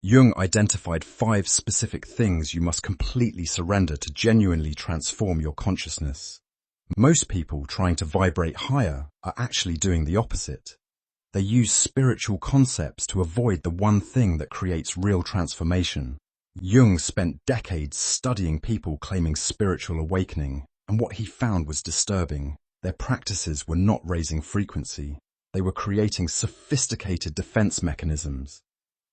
Jung identified 5 specific things you must completely surrender to genuinely transform your consciousness. Most people trying to vibrate higher are actually doing the opposite. They use spiritual concepts to avoid the one thing that creates real transformation. Jung spent decades studying people claiming spiritual awakening, and what he found was disturbing. Their practices were not raising frequency. They were creating sophisticated defense mechanisms,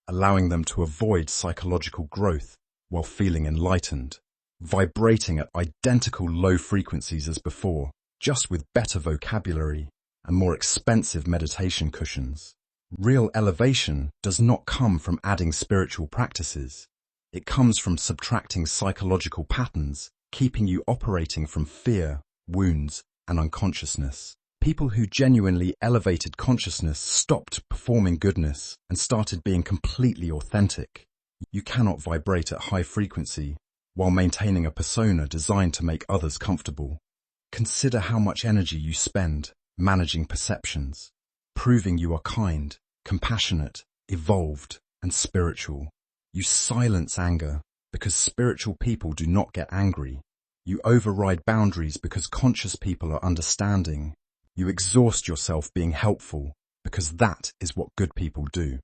allowing them to avoid psychological growth while feeling enlightened, vibrating at identical low frequencies as before, just with better vocabulary and more expensive meditation cushions. Real elevation does not come from adding spiritual practices. It comes from subtracting psychological patterns, keeping you operating from fear, wounds, and unconsciousness. People who genuinely elevated consciousness stopped performing goodness and started being completely authentic. You cannot vibrate at high frequency while maintaining a persona designed to make others comfortable. Consider how much energy you spend managing perceptions, proving you are kind, compassionate, evolved, and spiritual. You silence anger because spiritual people do not get angry. You override boundaries because conscious people are understanding. You exhaust yourself being helpful because that is what good people do.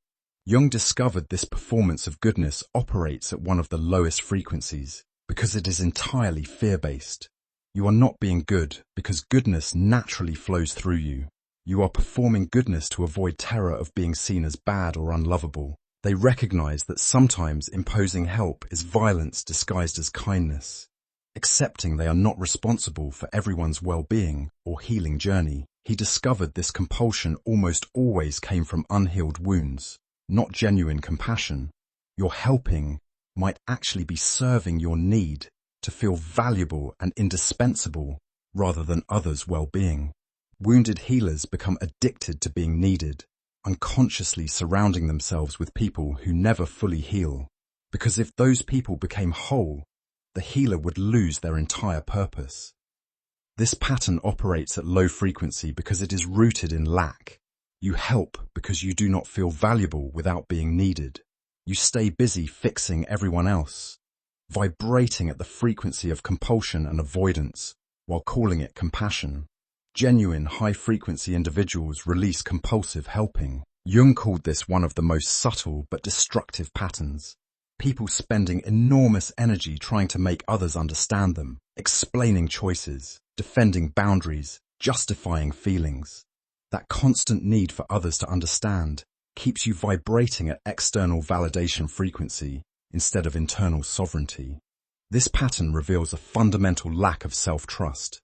Jung discovered this performance of goodness operates at one of the lowest frequencies because it is entirely fear-based. You are not being good because goodness naturally flows through you. You are performing goodness to avoid terror of being seen as bad or unlovable. They recognize that sometimes imposing help is violence disguised as kindness. Accepting they are not responsible for everyone's well-being or healing journey, he discovered this compulsion almost always came from unhealed wounds, not genuine compassion. Your helping might actually be serving your need to feel valuable and indispensable rather than others' well-being. Wounded healers become addicted to being needed, unconsciously surrounding themselves with people who never fully heal, because if those people became whole, the healer would lose their entire purpose. This pattern operates at low frequency because it is rooted in lack. You help because you do not feel valuable without being needed. You stay busy fixing everyone else, vibrating at the frequency of compulsion and avoidance while calling it compassion. Genuine high-frequency individuals release compulsive helping. Jung called this one of the most subtle but destructive patterns. People spending enormous energy trying to make others understand them, explaining choices, defending boundaries, justifying feelings. That constant need for others to understand keeps you vibrating at external validation frequency instead of internal sovereignty. This pattern reveals a fundamental lack of self-trust.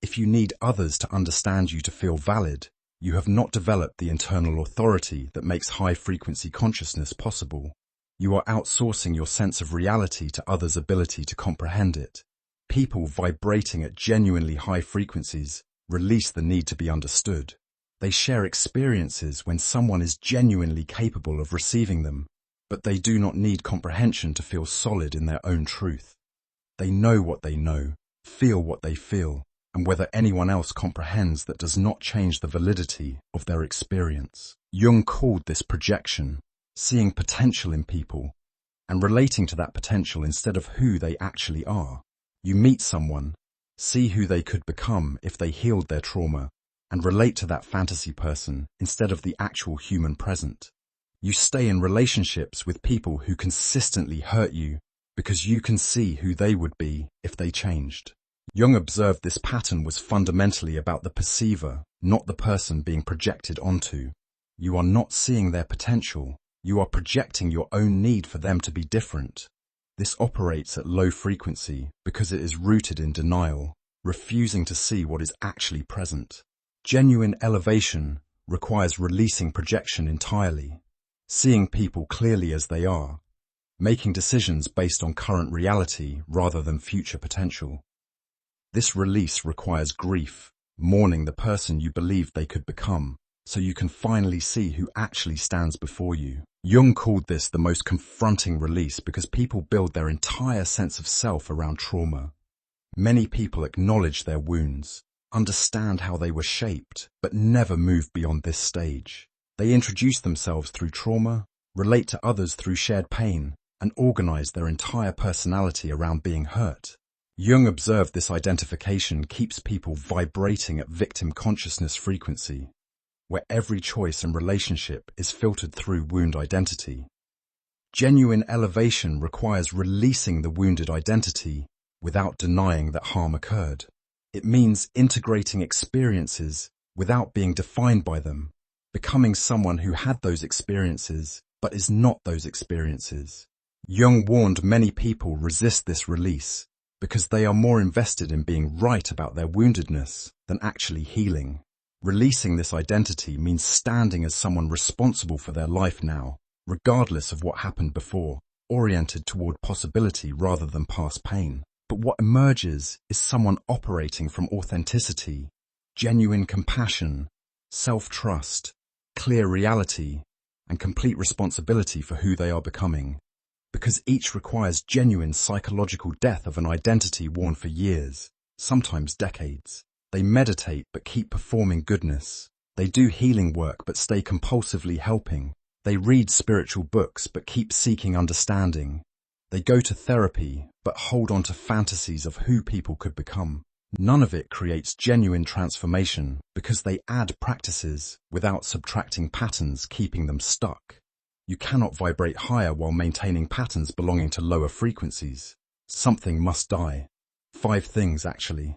If you need others to understand you to feel valid, you have not developed the internal authority that makes high-frequency consciousness possible. You are outsourcing your sense of reality to others' ability to comprehend it. People vibrating at genuinely high frequencies release the need to be understood. They share experiences when someone is genuinely capable of receiving them, but they do not need comprehension to feel solid in their own truth. They know what they know, feel what they feel, and whether anyone else comprehends that does not change the validity of their experience. Jung called this projection, seeing potential in people, and relating to that potential instead of who they actually are. You meet someone, see who they could become if they healed their trauma, and relate to that fantasy person instead of the actual human present. You stay in relationships with people who consistently hurt you because you can see who they would be if they changed. Jung observed this pattern was fundamentally about the perceiver, not the person being projected onto. You are not seeing their potential. You are projecting your own need for them to be different. This operates at low frequency because it is rooted in denial, refusing to see what is actually present. Genuine elevation requires releasing projection entirely, seeing people clearly as they are, making decisions based on current reality rather than future potential. This release requires grief, mourning the person you believed they could become, so you can finally see who actually stands before you. Jung called this the most confronting release because people build their entire sense of self around trauma. Many people acknowledge their wounds, understand how they were shaped, but never move beyond this stage. They introduce themselves through trauma, relate to others through shared pain, and organize their entire personality around being hurt. Jung observed this identification keeps people vibrating at victim consciousness frequency, where every choice and relationship is filtered through wound identity. Genuine elevation requires releasing the wounded identity without denying that harm occurred. It means integrating experiences without being defined by them, becoming someone who had those experiences but is not those experiences. Jung warned many people resist this release because they are more invested in being right about their woundedness than actually healing. Releasing this identity means standing as someone responsible for their life now, regardless of what happened before, oriented toward possibility rather than past pain. But what emerges is someone operating from authenticity, genuine compassion, self-trust, clear reality, and complete responsibility for who they are becoming. Because each requires genuine psychological death of an identity worn for years, sometimes decades. They meditate but keep performing goodness. They do healing work but stay compulsively helping. They read spiritual books but keep seeking understanding. They go to therapy but hold on to fantasies of who people could become. None of it creates genuine transformation because they add practices without subtracting patterns keeping them stuck. You cannot vibrate higher while maintaining patterns belonging to lower frequencies. Something must die. 5 things, actually.